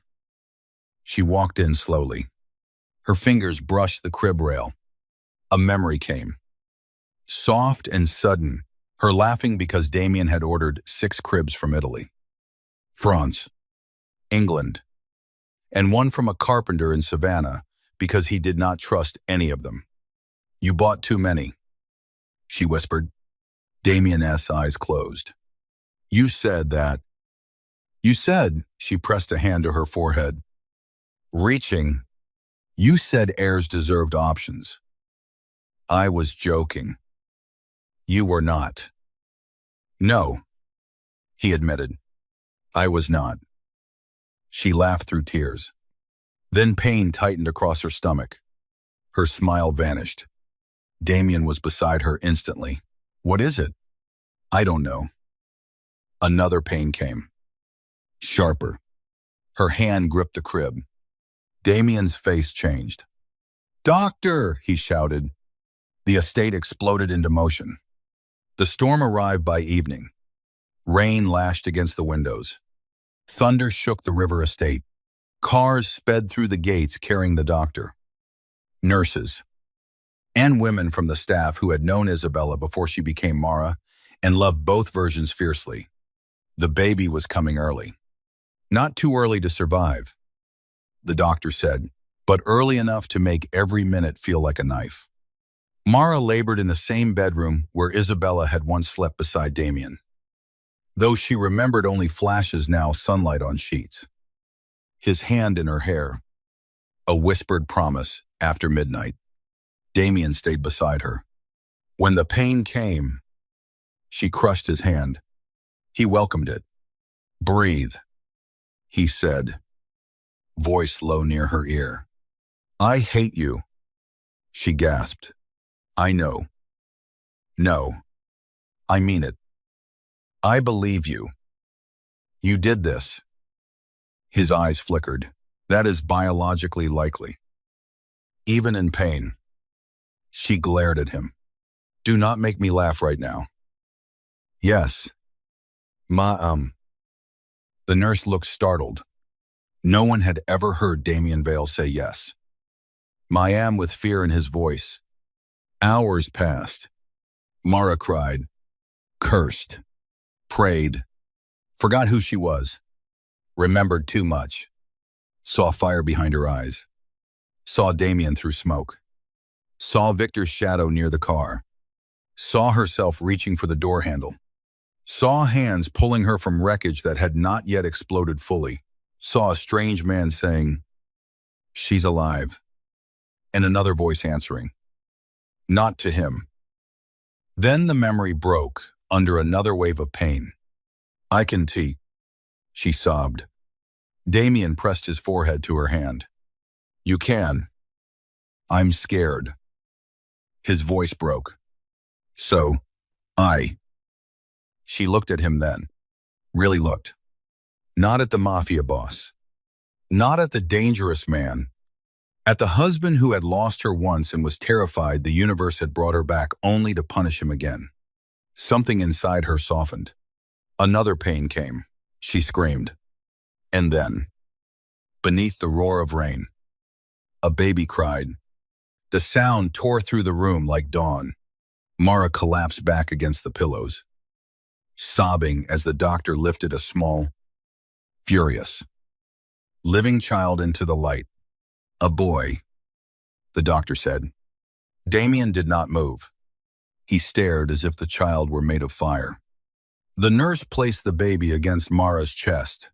She walked in slowly. Her fingers brushed the crib rail. A memory came. Soft and sudden, her laughing because Damien had ordered 6 cribs from Italy, France, England, and one from a carpenter in Savannah because he did not trust any of them. You bought too many, she whispered. Damien's eyes closed. You said that. You said, she pressed a hand to her forehead. Reaching, you said heirs deserved options. I was joking. You were not. No, he admitted. I was not. She laughed through tears. Then pain tightened across her stomach. Her smile vanished. Damien was beside her instantly. What is it? I don't know. Another pain came. Sharper. Her hand gripped the crib. Damien's face changed. Doctor, he shouted. The estate exploded into motion. The storm arrived by evening. Rain lashed against the windows. Thunder shook the river estate. Cars sped through the gates carrying the doctor. Nurses. And women from the staff who had known Isabella before she became Mara and loved both versions fiercely. The baby was coming early. Not too early to survive, the doctor said, but early enough to make every minute feel like a knife. Mara labored in the same bedroom where Isabella had once slept beside Damien, though she remembered only flashes now, sunlight on sheets. His hand in her hair, a whispered promise after midnight. Damien stayed beside her. When the pain came, she crushed his hand. He welcomed it. Breathe, he said, voice low near her ear. I hate you, she gasped. I know. No, I mean it. I believe you. You did this. His eyes flickered. That is biologically likely. even in pain. She glared at him. Do not make me laugh right now. Yes. The nurse looked startled. No one had ever heard Damien Vale say yes. With fear in his voice. Hours passed. Mara cried, cursed, prayed, forgot who she was, remembered too much, saw fire behind her eyes, saw Damien through smoke, saw Victor's shadow near the car, saw herself reaching for the door handle, saw hands pulling her from wreckage that had not yet exploded fully, saw a strange man saying, "She's alive," and another voice answering, "Not to him." Then the memory broke under another wave of pain. "I can see," she sobbed. Damien pressed his forehead to her hand. "You can." "I'm scared." His voice broke. "So, She looked at him then. Really looked. Not at the mafia boss. Not at the dangerous man. At the husband who had lost her once and was terrified the universe had brought her back only to punish him again. Something inside her softened. Another pain came. She screamed. And then, beneath the roar of rain, a baby cried. The sound tore through the room like dawn. Mara collapsed back against the pillows, sobbing as the doctor lifted a small, furious, living child into the light. "A boy," the doctor said. Damien did not move. He stared as if the child were made of fire. The nurse placed the baby against Mara's chest.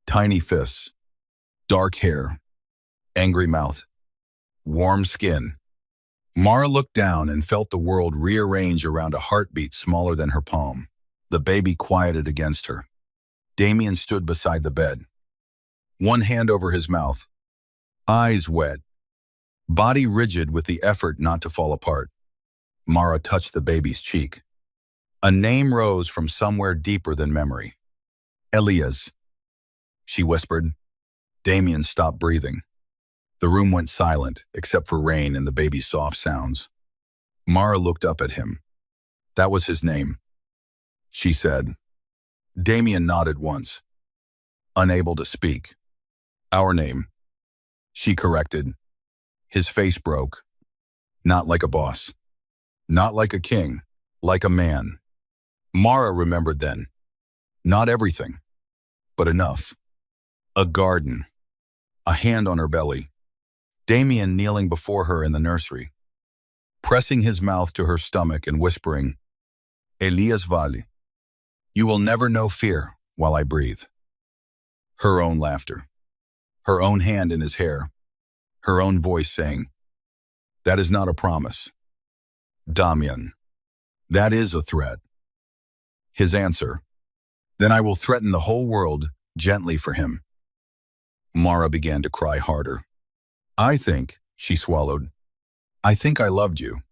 Tiny fists, dark hair, angry mouth, warm skin. Mara looked down and felt the world rearrange around a heartbeat smaller than her palm. The baby quieted against her. Damien stood beside the bed, one hand over his mouth, eyes wet, body rigid with the effort not to fall apart. Mara touched the baby's cheek. A name rose from somewhere deeper than memory. "Elias," she whispered. Damien stopped breathing. The room went silent, except for rain and the baby's soft sounds. Mara looked up at him. "That was his name," she said. Damien nodded once, unable to speak. "Our name," she corrected. His face broke. Not like a boss. Not like a king. Like a man. Mara remembered then. Not everything, but enough. A garden. A hand on her belly. Damien kneeling before her in the nursery, pressing his mouth to her stomach and whispering, "Elias Valle, you will never know fear while I breathe." Her own laughter. Her own hand in his hair. Her own voice saying, "That is not a promise. Damien, that is a threat." His answer, "Then I will threaten the whole world gently for him." Mara began to cry harder. She swallowed. "I think I loved you."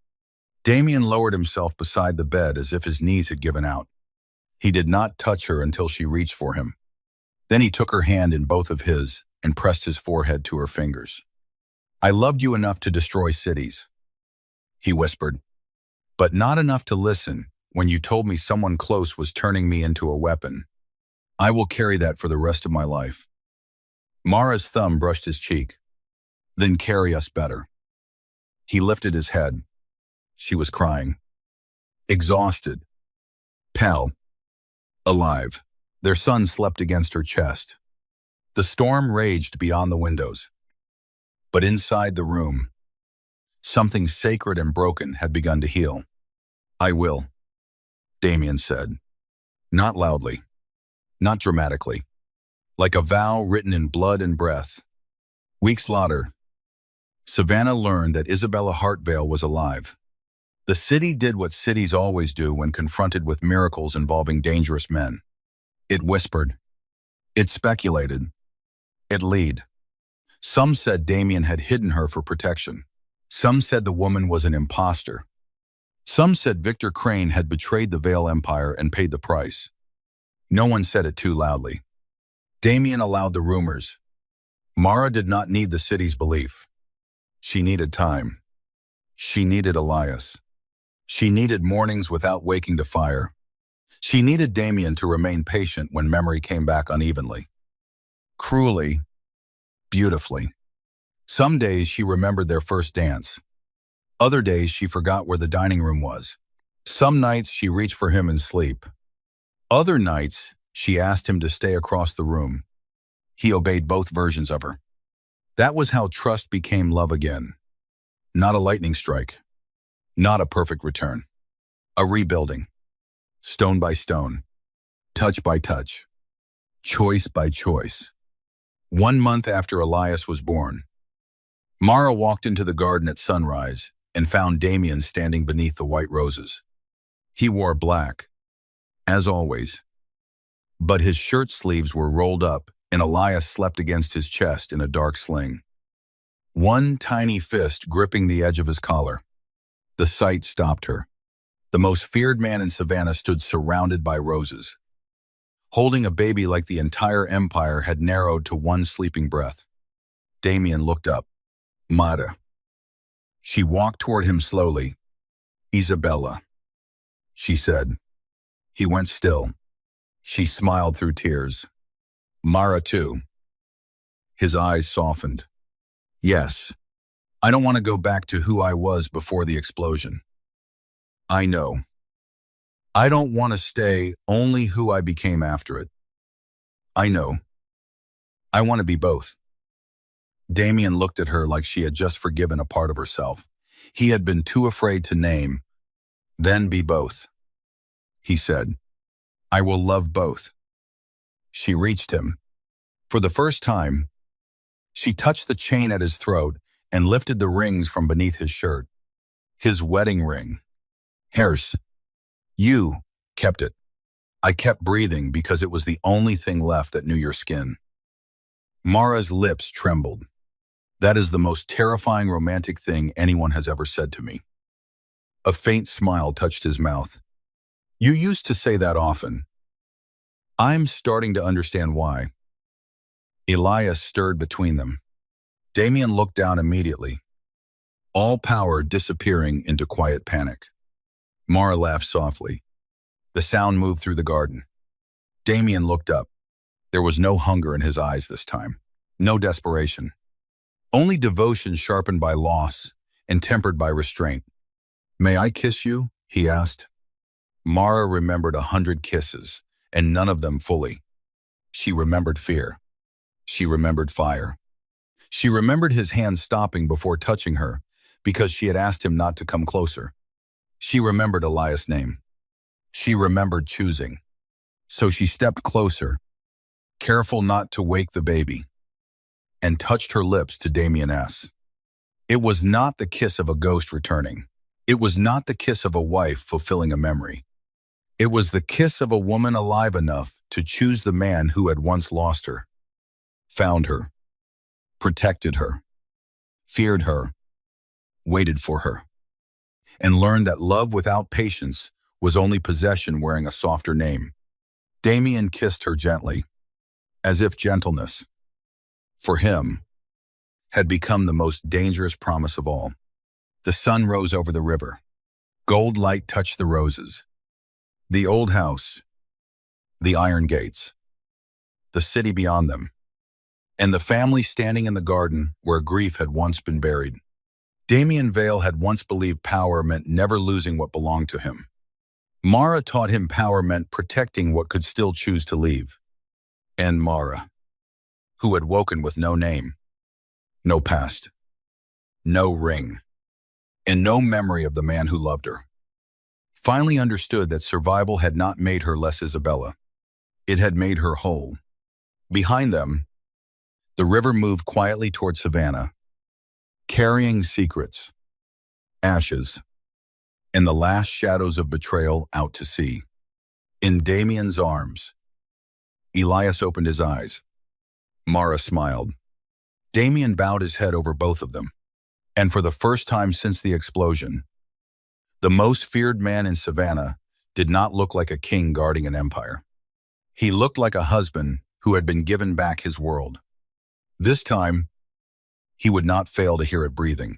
Damien lowered himself beside the bed as if his knees had given out. He did not touch her until she reached for him. Then he took her hand in both of his and pressed his forehead to her fingers. "I loved you enough to destroy cities," he whispered, "but not enough to listen when you told me someone close was turning me into a weapon. I will carry that for the rest of my life." Mara's thumb brushed his cheek. "Then carry us better." He lifted his head. She was crying. Exhausted. Pale. Alive. Their son slept against her chest. The storm raged beyond the windows. But inside the room, something sacred and broken had begun to heal. "I will," Damien said. Not loudly. Not dramatically. Like a vow written in blood and breath. Weeks later, Savannah learned that Isabella Hartvale was alive. The city did what cities always do when confronted with miracles involving dangerous men. It whispered. It speculated. It lied. Some said Damien had hidden her for protection. Some said the woman was an imposter. Some said Victor Crane had betrayed the Vale Empire and paid the price. No one said it too loudly. Damien allowed the rumors. Mara did not need the city's belief. She needed time. She needed Elias. She needed mornings without waking to fire. She needed Damien to remain patient when memory came back unevenly. Cruelly, beautifully. Some days she remembered their first dance. Other days she forgot where the dining room was. Some nights she reached for him in sleep. Other nights she asked him to stay across the room. He obeyed both versions of her. That was how trust became love again. Not a lightning strike. Not a perfect return. A rebuilding. Stone by stone. Touch by touch. Choice by choice. 1 month after Elias was born, Mara walked into the garden at sunrise and found Damien standing beneath the white roses. He wore black, as always, but his shirt sleeves were rolled up and Elias slept against his chest in a dark sling. One tiny fist gripping the edge of his collar. The sight stopped her. The most feared man in Savannah stood surrounded by roses. Holding a baby like the entire empire had narrowed to one sleeping breath. Damien looked up. Mata. She walked toward him slowly. Isabella, she said. He went still. She smiled through tears. Mara too. His eyes softened. Yes. I don't want to go back to who I was before the explosion. I know. I don't want to stay only who I became after it. I know. I want to be both. Damien looked at her like she had just forgiven a part of herself. He had been too afraid to name, then be both. He said, I will love both. She reached him. For the first time, she touched the chain at his throat and lifted the rings from beneath his shirt. His wedding ring. Hers. You kept it. I kept breathing because it was the only thing left that knew your skin. Mara's lips trembled. That is the most terrifying romantic thing anyone has ever said to me. A faint smile touched his mouth. You used to say that often. I'm starting to understand why. Elias stirred between them. Damien looked down immediately, all power disappearing into quiet panic. Mara laughed softly. The sound moved through the garden. Damien looked up. There was no hunger in his eyes this time, no desperation. Only devotion sharpened by loss and tempered by restraint. May I kiss you? He asked. Mara remembered 100 kisses, and none of them fully. She remembered fear. She remembered fire. She remembered his hand stopping before touching her because she had asked him not to come closer. She remembered Elias' name. She remembered choosing. So she stepped closer, careful not to wake the baby, and touched her lips to Damien's. It was not the kiss of a ghost returning. It was not the kiss of a wife fulfilling a memory. It was the kiss of a woman alive enough to choose the man who had once lost her, found her, protected her, feared her, waited for her, and learned that love without patience was only possession wearing a softer name. Damien kissed her gently, as if gentleness, for him, had become the most dangerous promise of all. The sun rose over the river. Gold light touched the roses. The old house, the iron gates, the city beyond them, and the family standing in the garden where grief had once been buried. Damien Vale had once believed power meant never losing what belonged to him. Mara taught him power meant protecting what could still choose to leave. And Mara, who had woken with no name, no past, no ring, and no memory of the man who loved her, finally understood that survival had not made her less Isabella. It had made her whole. Behind them, the river moved quietly toward Savannah, carrying secrets, ashes, and the last shadows of betrayal out to sea. In Damien's arms, Elias opened his eyes. Mara smiled. Damien bowed his head over both of them, and for the first time since the explosion, the most feared man in Savannah did not look like a king guarding an empire. He looked like a husband who had been given back his world. This time, He would not fail to hear it breathing.